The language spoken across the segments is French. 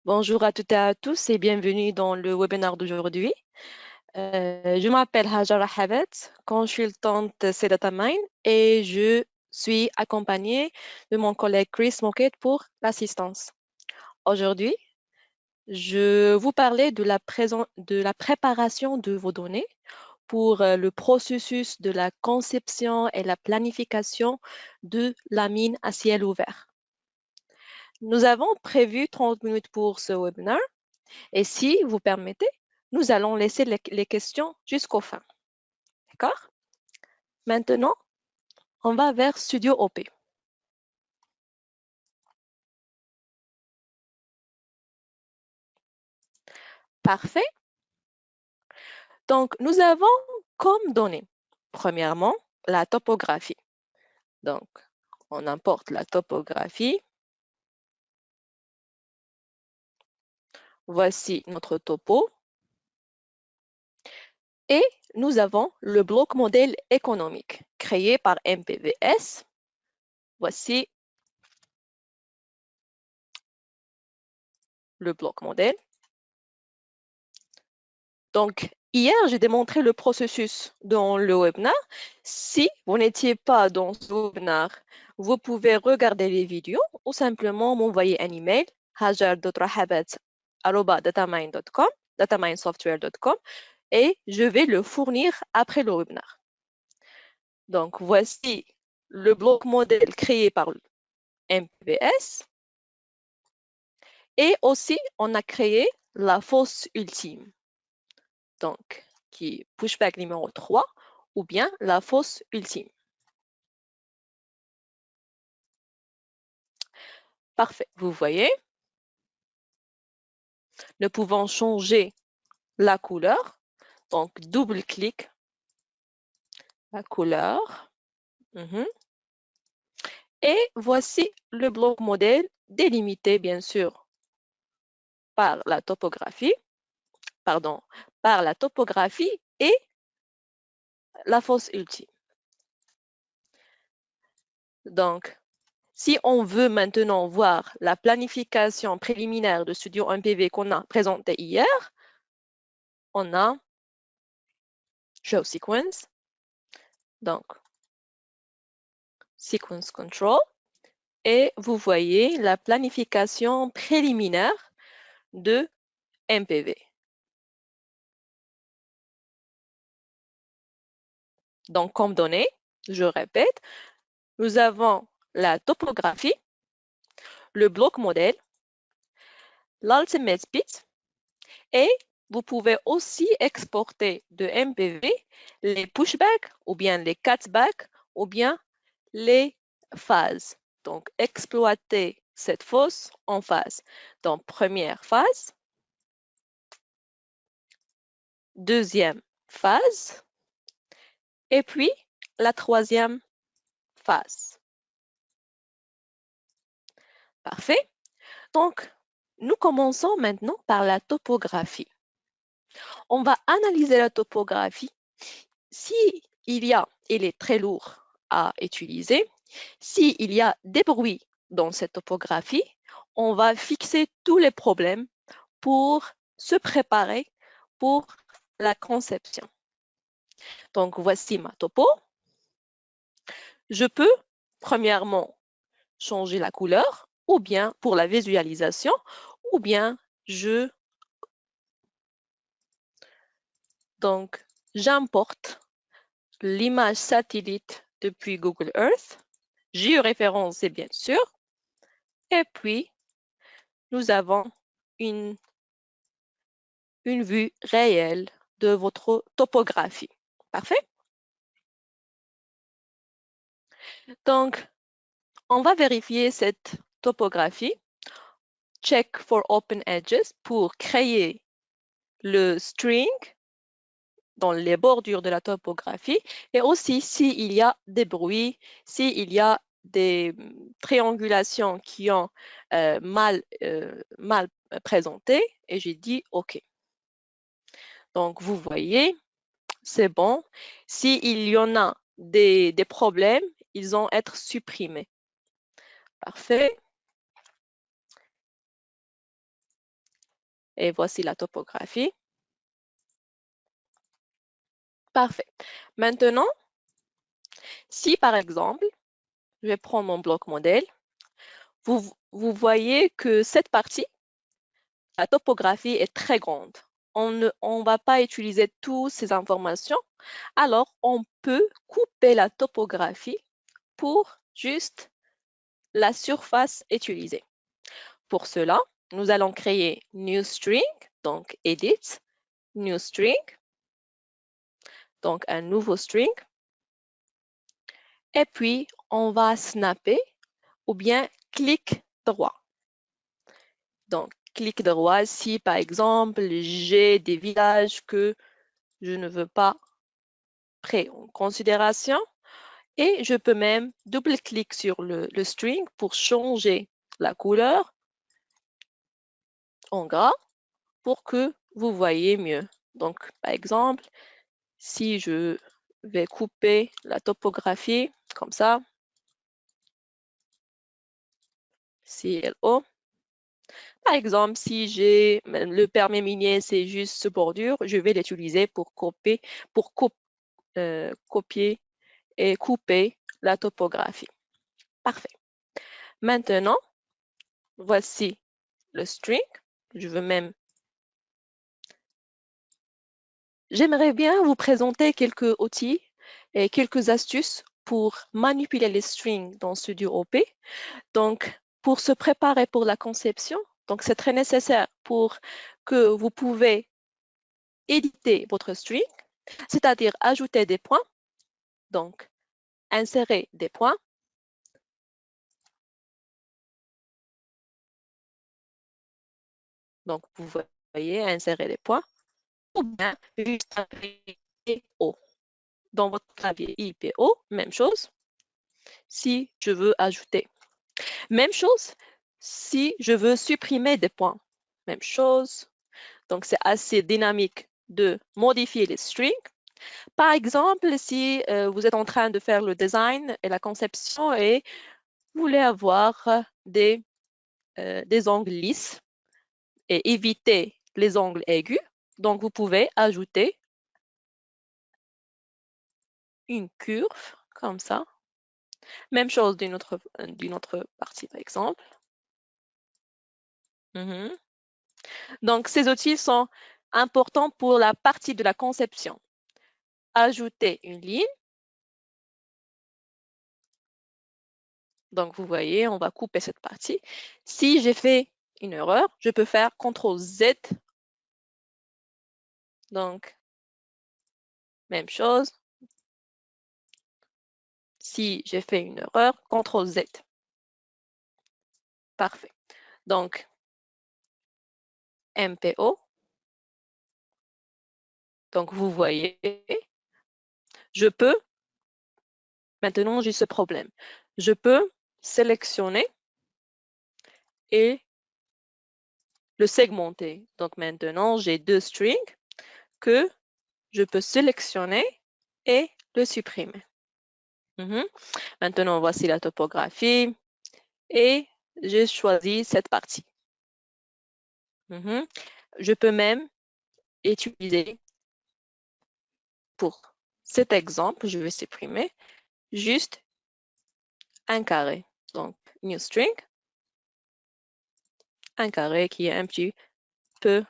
Bonjour à toutes et à tous et bienvenue dans le webinaire d'aujourd'hui. Je m'appelle Hajar Habet, consultante CDataMine et je suis accompagnée de mon collègue Chris Moquet pour l'assistance. Aujourd'hui, je vous parlais de la préparation de vos données pour le processus de la conception et la planification de la mine à ciel ouvert. Nous avons prévu 30 minutes pour ce webinaire. Et si vous permettez, nous allons laisser les questions jusqu'au fin. D'accord? Maintenant, on va vers Studio OP. Parfait. Donc, nous avons comme données, premièrement, la topographie. Donc, on importe la topographie. Voici notre topo. Et nous avons le bloc modèle économique créé par MPVS. Voici le bloc modèle. Donc, hier, j'ai démontré le processus dans le webinaire. Si vous n'étiez pas dans ce webinaire, vous pouvez regarder les vidéos ou simplement m'envoyer un email hajar.rahabat@datamind.com, dataminesoftware.com et je vais le fournir après le webinaire. Donc, voici le bloc modèle créé par MPVS. Et aussi, on a créé la fosse ultime. Donc, qui est pushback numéro 3 ou bien la fosse ultime. Parfait. Vous voyez, nous pouvons changer la couleur. Donc, double-clic la couleur. Et voici le bloc modèle délimité, bien sûr, par la topographie, par la topographie et la fosse ultime. Donc, si on veut maintenant voir la planification préliminaire de Studio MPV qu'on a présentée hier, on a Show Sequence, donc Sequence Control, et vous voyez la planification préliminaire de MPV. Donc, comme données, je répète, nous avons la topographie, le bloc modèle, l'ultimate bit, et vous pouvez aussi exporter de MPV les pushbacks ou bien les cutbacks ou bien les phases. Donc, exploiter cette fosse en phase. Donc, première phase, deuxième phase, et puis la troisième phase. Parfait. Donc, nous commençons maintenant par la topographie. On va analyser la topographie. Si il est très lourd à utiliser, s'il y a des bruits dans cette topographie, on va fixer tous les problèmes pour se préparer pour la conception. Donc, voici ma topo. Je peux, premièrement, changer la couleur, ou bien pour la visualisation, ou bien j'importe l'image satellite depuis Google Earth, géoréférencée bien sûr, et puis nous avons une vue réelle de votre topographie. Parfait? Donc, on va vérifier cette topographie. Check for open edges pour créer le string dans les bordures de la topographie et aussi s'il y a des bruits, s'il y a des triangulations qui ont mal présenté et j'ai dit OK. Donc, vous voyez, c'est bon. S'il y en a des problèmes, ils vont être supprimés. Parfait. Et voici la topographie. Parfait. Maintenant, si par exemple, je vais prendre mon bloc modèle, vous voyez que cette partie, la topographie est très grande. On ne va pas utiliser toutes ces informations. Alors, on peut couper la topographie pour juste la surface utilisée. Pour cela, nous allons créer New String, donc Edit, New String, donc un nouveau string. Et puis, on va snapper ou bien clic droit. Donc, clic droit si, par exemple, j'ai des villages que je ne veux pas prendre en considération. Et je peux même double-clic sur le string pour changer la couleur en gras pour que vous voyez mieux. Donc, par exemple, si je vais couper la topographie comme ça, CLO. Par exemple, si j'ai le permis minier, c'est juste ce bordure, je vais l'utiliser pour copier et couper la topographie. Parfait. Maintenant, voici le string. Je veux même J'aimerais bien vous présenter quelques outils et quelques astuces pour manipuler les strings dans Studio OP. Donc, pour se préparer pour la conception, donc c'est très nécessaire pour que vous pouvez éditer votre string, c'est-à-dire ajouter des points, donc insérer des points. Donc, vous voyez, insérer des points, ou bien juste taper IPO. Dans votre clavier IPO, même chose, si je veux ajouter. Même chose si je veux supprimer des points. Même chose. Donc, c'est assez dynamique de modifier les strings. Par exemple, si vous êtes en train de faire le design et la conception et vous voulez avoir des angles lisses et éviter les angles aigus, donc vous pouvez ajouter une curve comme ça. Même chose d'une autre partie, par exemple. Donc, ces outils sont importants pour la partie de la conception. Ajouter une ligne. Donc, vous voyez, on va couper cette partie. Si j'ai fait une erreur, je peux faire CTRL-Z. Donc, même chose. Si j'ai fait une erreur, CTRL-Z. Parfait. Donc, MPO. Donc, vous voyez, je peux, maintenant j'ai ce problème. Je peux sélectionner et le segmenter. Donc, maintenant, j'ai deux strings que je peux sélectionner et le supprimer. Maintenant, voici la topographie et j'ai choisi cette partie. Je peux même utiliser pour cet exemple, je vais supprimer juste un carré. Donc, new string, un carré qui est un petit peu,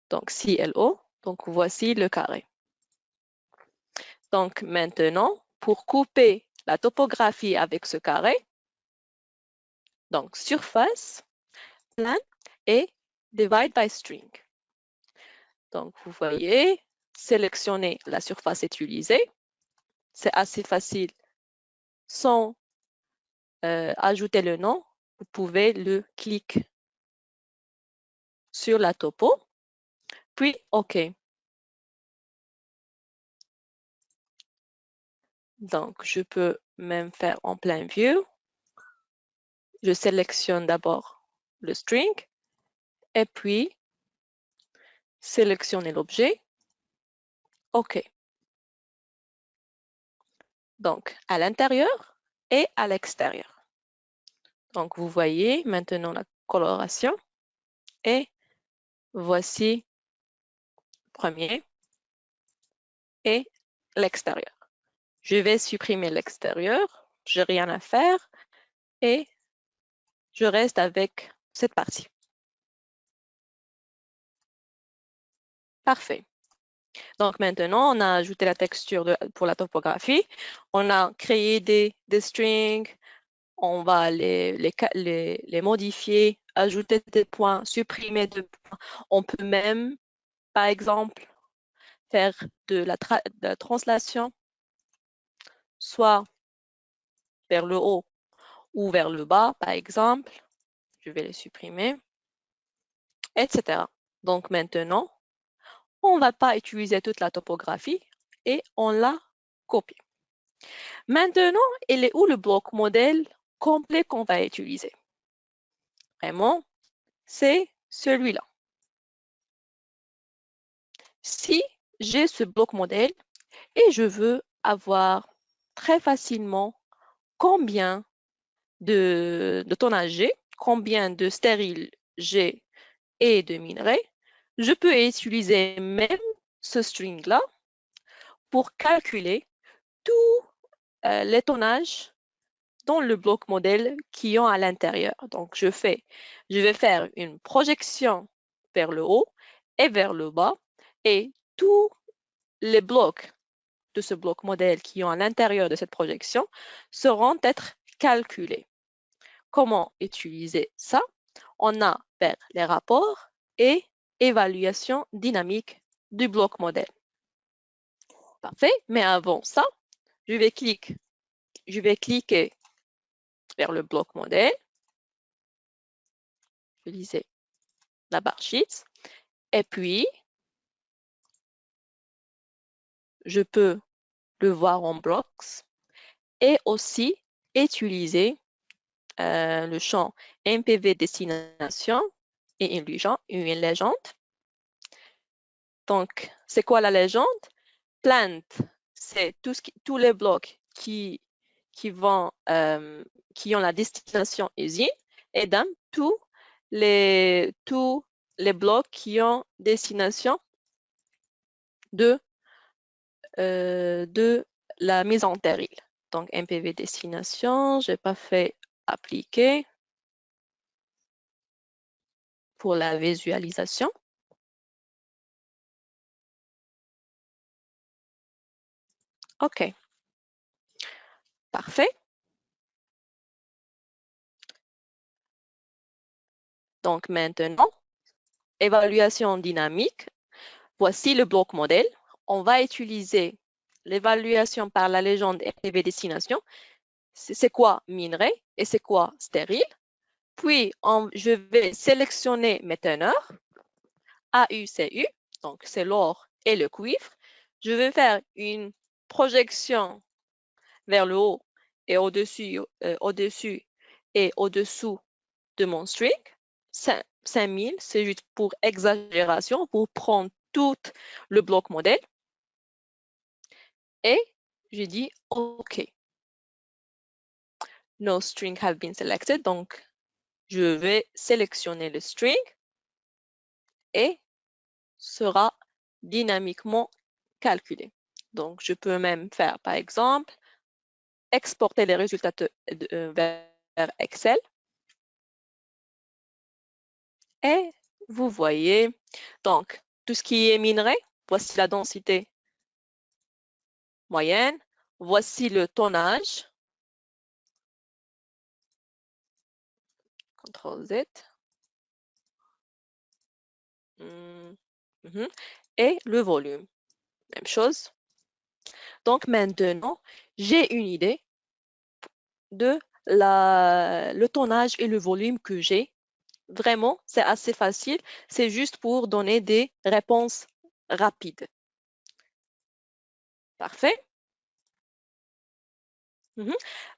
donc CLO. Donc, voici le carré. Donc, maintenant, pour couper la topographie avec ce carré, donc surface, plan et divide by string. Donc, vous voyez, sélectionner la surface utilisée. C'est assez facile. Sans ajouter le nom, vous pouvez le cliquer sur la topo, puis OK. Donc, je peux même faire en plein view. Je sélectionne d'abord le string et puis sélectionner l'objet. OK. Donc, à l'intérieur et à l'extérieur. Donc, vous voyez maintenant la coloration. Et voici le premier et l'extérieur. Je vais supprimer l'extérieur, j'ai rien à faire et je reste avec cette partie. Parfait. Donc maintenant, on a ajouté la texture pour la topographie. On a créé des strings. On va les modifier, ajouter des points, supprimer des points. On peut même, par exemple, faire de la translation, soit vers le haut ou vers le bas, par exemple. Je vais les supprimer, etc. Donc maintenant, on ne va pas utiliser toute la topographie et on la copie. Maintenant, il est où le bloc modèle complet qu'on va utiliser? Vraiment, c'est celui-là. Si j'ai ce bloc modèle et je veux avoir très facilement combien de tonnage j'ai, combien de stériles j'ai et de minerais, je peux utiliser même ce string-là pour calculer tous les tonnages dans le bloc modèle qui ont à l'intérieur. Donc, je vais faire une projection vers le haut et vers le bas et tous les blocs de ce bloc modèle qui ont à l'intérieur de cette projection seront être calculés. Comment utiliser ça? On a vers les rapports et évaluation dynamique du bloc modèle. Parfait, mais avant ça, je vais cliquer vers le bloc modèle, utiliser la barre Sheets, et puis je peux le voir en blocks et aussi utiliser le champ MPV destination et une légende. Donc, c'est quoi la légende? Plant, c'est tous les blocs qui ont la destination usine, et dans tous les blocs qui ont destination de la mise en stérile. Donc, MPV destination, je n'ai pas fait appliquer pour la visualisation. OK. Parfait. Donc, maintenant, évaluation dynamique. Voici le bloc modèle. On va utiliser l'évaluation par la légende MPV destination. C'est quoi minerai et c'est quoi stérile. Puis, je vais sélectionner mes teneurs, AUCU, donc c'est l'or et le cuivre. Je vais faire une projection vers le haut et au-dessus et au-dessous de mon string. 5000, c'est juste pour exagération, pour prendre tout le bloc modèle. Et je dis OK. No string have been selected. Donc, je vais sélectionner le string et sera dynamiquement calculé. Donc, je peux même faire, par exemple, exporter les résultats vers Excel. Et vous voyez, donc, tout ce qui est minerai, voici la densité moyenne, voici le tonnage. CTRL Z. Et le volume. Même chose. Donc maintenant, j'ai une idée de le tonnage et le volume que j'ai. Vraiment, c'est assez facile. C'est juste pour donner des réponses rapides. Parfait.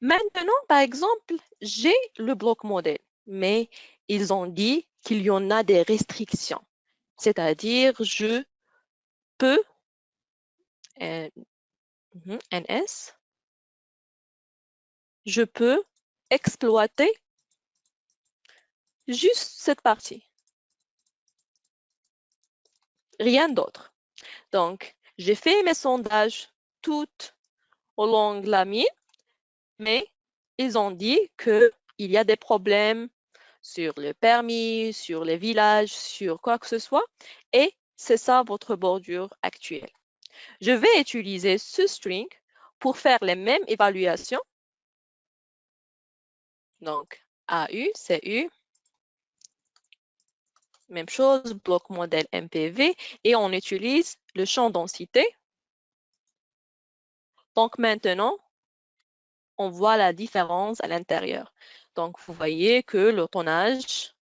Maintenant, par exemple, j'ai le bloc modèle, mais ils ont dit qu'il y en a des restrictions. C'est-à-dire, je peux, NS, je peux exploiter juste cette partie. rien d'autre. Donc, j'ai fait mes sondages tout au long de la mine, mais ils ont dit qu'il y a des problèmes sur le permis, sur les villages, sur quoi que ce soit, et c'est ça votre bordure actuelle. Je vais utiliser ce string pour faire les mêmes évaluations. Donc, AU, CU, même chose, bloc modèle MPV, et on utilise le champ densité. Donc maintenant, on voit la différence à l'intérieur. Donc, vous voyez que le tonnage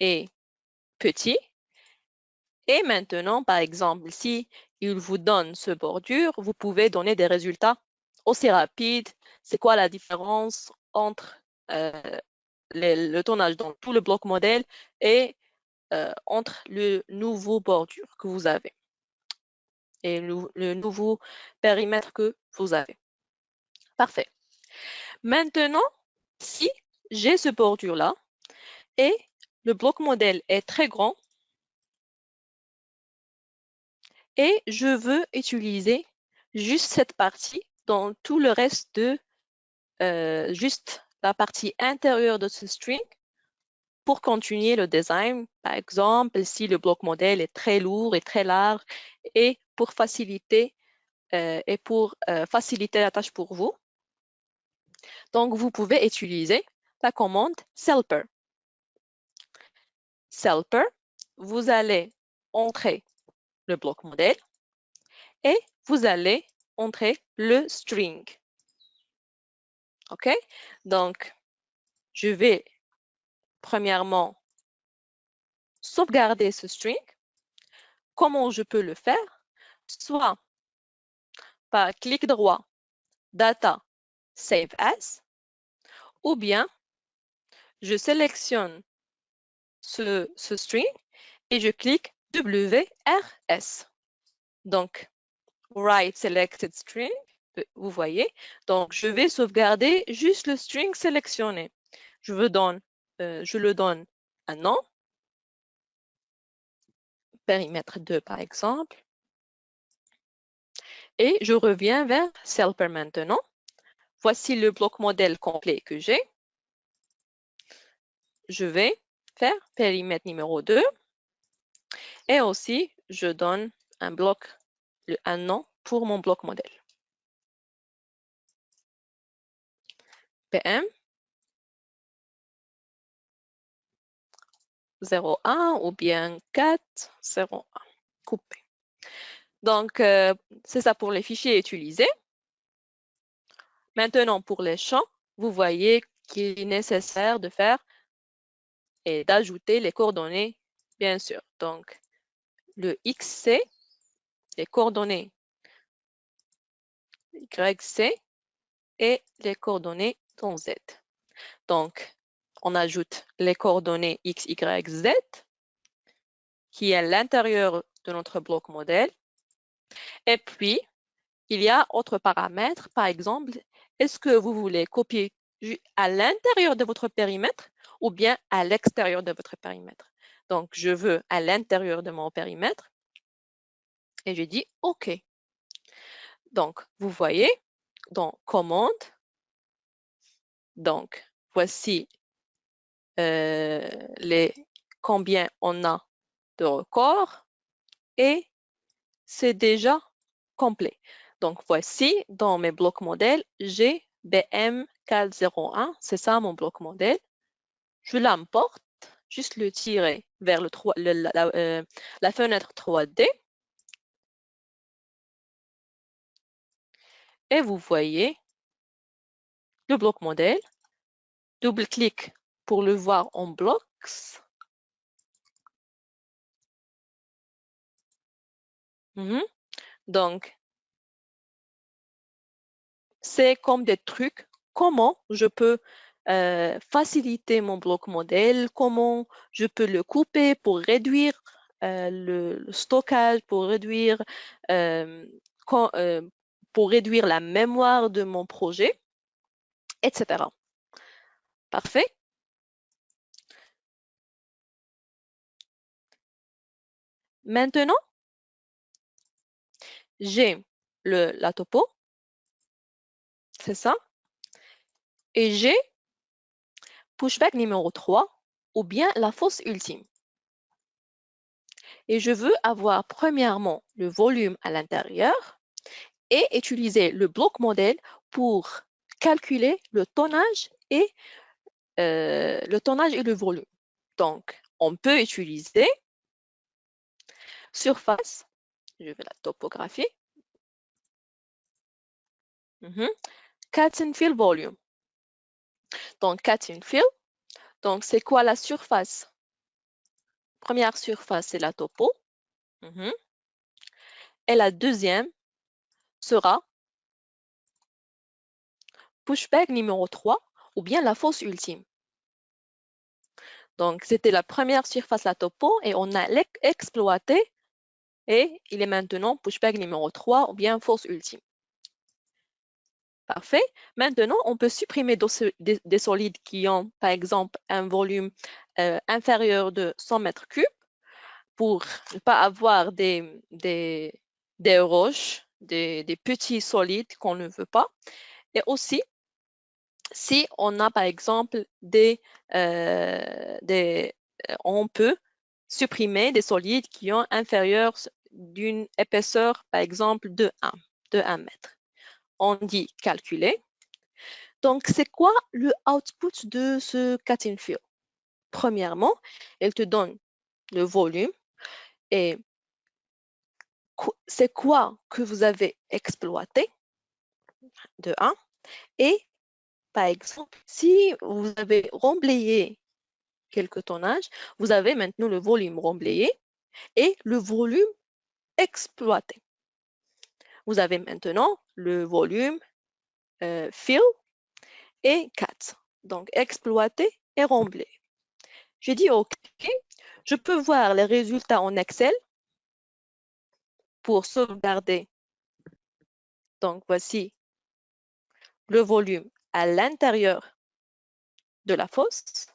est petit. Et maintenant, par exemple, si il vous donne ce bordure, vous pouvez donner des résultats aussi rapides. C'est quoi la différence entre le tonnage dans tout le bloc modèle et entre le nouveau bordure que vous avez et le nouveau périmètre que vous avez. Parfait. Maintenant, si j'ai ce bordure-là et le bloc modèle est très grand et je veux utiliser juste cette partie dans tout le reste de juste la partie intérieure de ce string pour continuer le design. Par exemple, si le bloc modèle est très lourd et très large et pour faciliter faciliter la tâche pour vous. Donc, vous pouvez utiliser la commande Selper. Selper, vous allez entrer le bloc modèle et vous allez entrer le string. OK? Donc, je vais premièrement sauvegarder ce string. Comment je peux le faire? Soit par clic droit, Data, Save As, ou bien je sélectionne ce string et je clique WRS. Donc, Write Selected String, vous voyez. Donc, je vais sauvegarder juste le string sélectionné. Je le donne un nom, périmètre 2 par exemple, et je reviens vers Selper maintenant. Voici le bloc modèle complet que j'ai. Je vais faire périmètre numéro 2 et aussi je donne un nom pour mon bloc modèle. PM 01 ou bien 401 coupé. Donc, c'est ça pour les fichiers utilisés. Maintenant, pour les champs, vous voyez qu'il est nécessaire de faire et d'ajouter les coordonnées, bien sûr. Donc, le XC, les coordonnées YC et les coordonnées dans Z. Donc, on ajoute les coordonnées X, Y, Z qui est à l'intérieur de notre bloc modèle. Et puis, il y a autre paramètre, par exemple, est-ce que vous voulez copier à l'intérieur de votre périmètre ou bien à l'extérieur de votre périmètre? Donc, je veux à l'intérieur de mon périmètre et je dis OK. Donc, vous voyez, dans commande, donc, voici combien on a de records et c'est déjà complet. Donc, voici dans mes blocs modèles, j'ai BM401, c'est ça mon bloc modèle. Je l'importe, juste le tirer vers la fenêtre 3D. Et vous voyez le bloc modèle. Double-clic pour le voir en blocks. Donc, c'est comme des trucs. Comment je peux faciliter mon bloc modèle, comment je peux le couper pour réduire le stockage, euh, pour réduire la mémoire de mon projet, etc. Parfait. Maintenant, j'ai la topo, c'est ça, et j'ai pushback numéro 3 ou bien la fosse ultime. Et je veux avoir premièrement le volume à l'intérieur et utiliser le bloc modèle pour calculer le tonnage et le volume. Donc, on peut utiliser surface, je vais la topographier, cut and fill volume. Donc, cut and fill, donc c'est quoi la surface? Première surface, c'est la topo. Et la deuxième sera pushback numéro 3 ou bien la fosse ultime. Donc, c'était la première surface, la topo, et on a exploité et il est maintenant pushback numéro 3 ou bien fosse ultime. Parfait. Maintenant, on peut supprimer des solides qui ont, par exemple, un volume inférieur de 100 mètres cubes pour ne pas avoir des roches, des petits solides qu'on ne veut pas. Et aussi, si on a, par exemple, on peut supprimer des solides qui ont inférieur d'une épaisseur, par exemple, de 1 mètre. On dit calculer. Donc, c'est quoi le output de ce cut and fill? Premièrement, elle te donne le volume et c'est quoi que vous avez exploité de 1. Et par exemple, si vous avez remblayé quelques tonnages, vous avez maintenant le volume remblayé et le volume exploité. Vous avez maintenant le volume fill et cut. Donc, exploité et remblayé. Je dis OK. Je peux voir les résultats en Excel pour sauvegarder. Donc, voici le volume à l'intérieur de la fosse.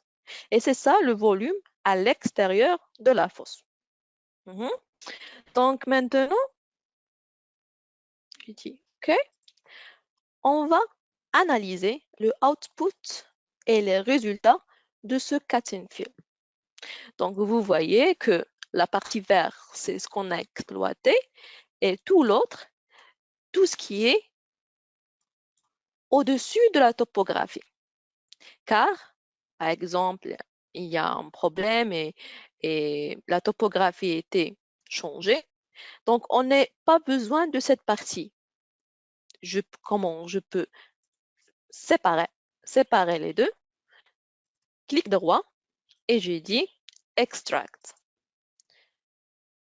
Et c'est ça le volume à l'extérieur de la fosse. Donc, maintenant, je dis OK. On va analyser le output et les résultats de ce cut and fill. Donc, vous voyez que la partie verte, c'est ce qu'on a exploité et tout l'autre, tout ce qui est au-dessus de la topographie. Car, par exemple, il y a un problème et la topographie a été changée. Donc, on n'a pas besoin de cette partie. Comment je peux séparer les deux? Clic droit et je dis Extract.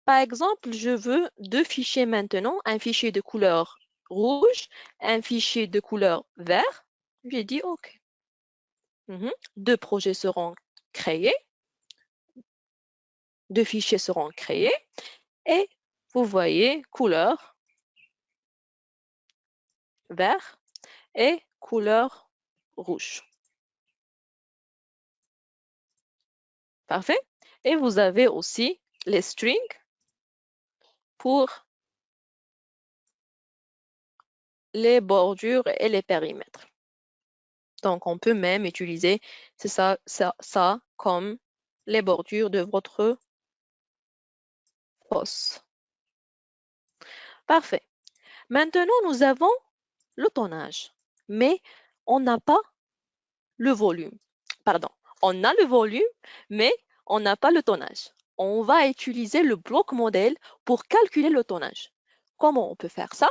Par exemple, je veux deux fichiers maintenant, un fichier de couleur rouge, un fichier de couleur vert. J'ai dit OK. Deux projets seront créés, deux fichiers seront créés et vous voyez couleur vert et couleur rouge. Parfait. Et vous avez aussi les strings pour les bordures et les périmètres. Donc, on peut même utiliser ça comme les bordures de votre fosse. Parfait. Maintenant, nous avons le tonnage, mais on n'a pas le volume. Pardon, on a le volume, mais on n'a pas le tonnage. On va utiliser le bloc modèle pour calculer le tonnage. Comment on peut faire ça?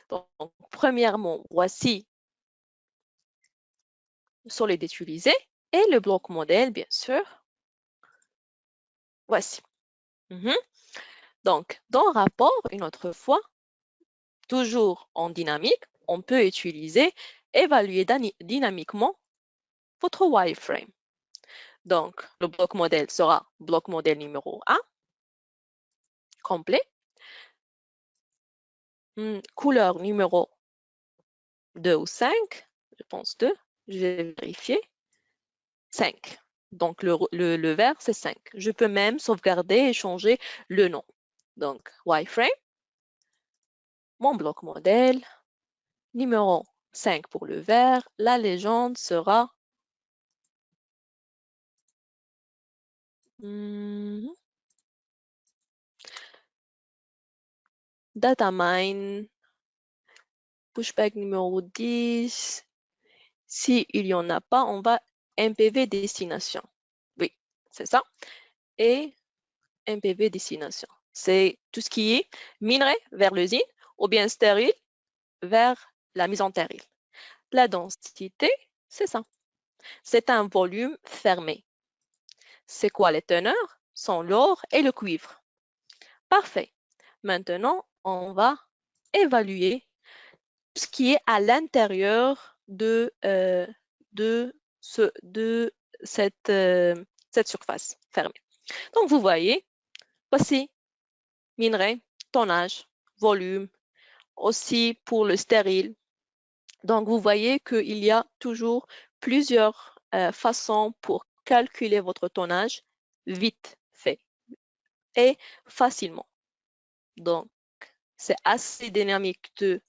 Donc, premièrement, voici le solide utilisé et le bloc modèle, bien sûr. Voici. Donc, dans rapport, une autre fois, toujours en dynamique, on peut évaluer dynamiquement votre wireframe. Donc, le bloc modèle sera bloc modèle numéro 1, complet. Couleur numéro 2 ou 5, je pense 2, je vais vérifier. 5. Donc, le vert, c'est 5. Je peux même sauvegarder et changer le nom. Donc, wireframe, mon bloc modèle, numéro 5 pour le vert, la légende sera datamine, pushback numéro 10. S'il n'y en a pas, on va MPV destination. Oui, c'est ça. Et MPV destination. C'est tout ce qui est minerai vers l'usine ou bien stérile vers la mise en stérile. La densité, c'est ça. C'est un volume fermé. C'est quoi les teneurs? Sont l'or et le cuivre. Parfait. Maintenant, on va évaluer ce qui est à l'intérieur de cette surface fermée. Donc, vous voyez, voici minerai, tonnage, volume, aussi pour le stérile. Donc, vous voyez qu'il y a toujours plusieurs façons pour calculer votre tonnage vite fait et facilement. Donc, c'est assez dynamique de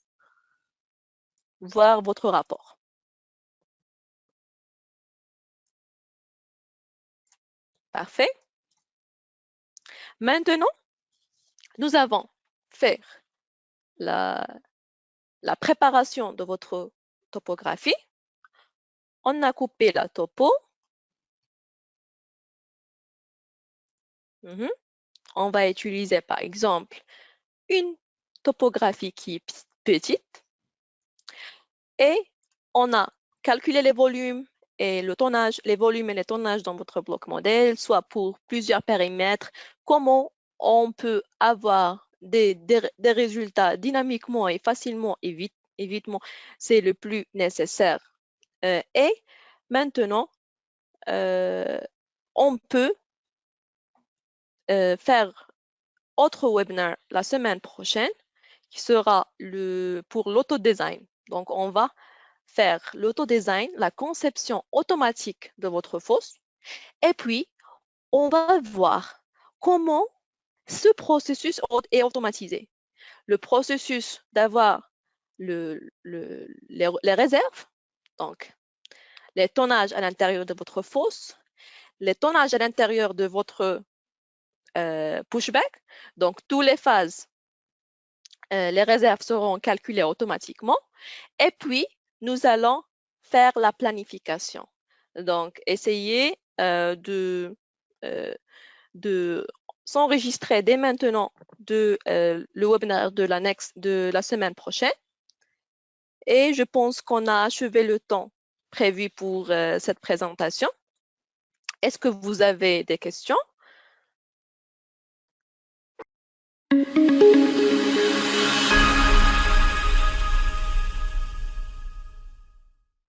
voir votre rapport. Parfait. Maintenant, nous avons fait la préparation de votre topographie. On a coupé la topo. On va utiliser par exemple une topographie qui est petite et on a calculé les volumes et le tonnage, les volumes et les tonnages dans votre bloc modèle, soit pour plusieurs périmètres, comment on peut avoir des résultats dynamiquement et facilement et vitement, c'est le plus nécessaire. Et maintenant, on peut faire autre webinaire la semaine prochaine qui sera pour l'auto-design. Donc, on va faire l'auto-design, la conception automatique de votre fosse. Et puis, on va voir comment ce processus est automatisé. Le processus d'avoir les réserves, donc les tonnages à l'intérieur de votre fosse, les tonnages à l'intérieur de votre pushback, donc toutes les phases, les réserves seront calculées automatiquement. Et puis, nous allons faire la planification. Donc, essayez de s'enregistrer dès maintenant le webinaire de la semaine prochaine. Et je pense qu'on a achevé le temps prévu pour cette présentation. Est-ce que vous avez des questions?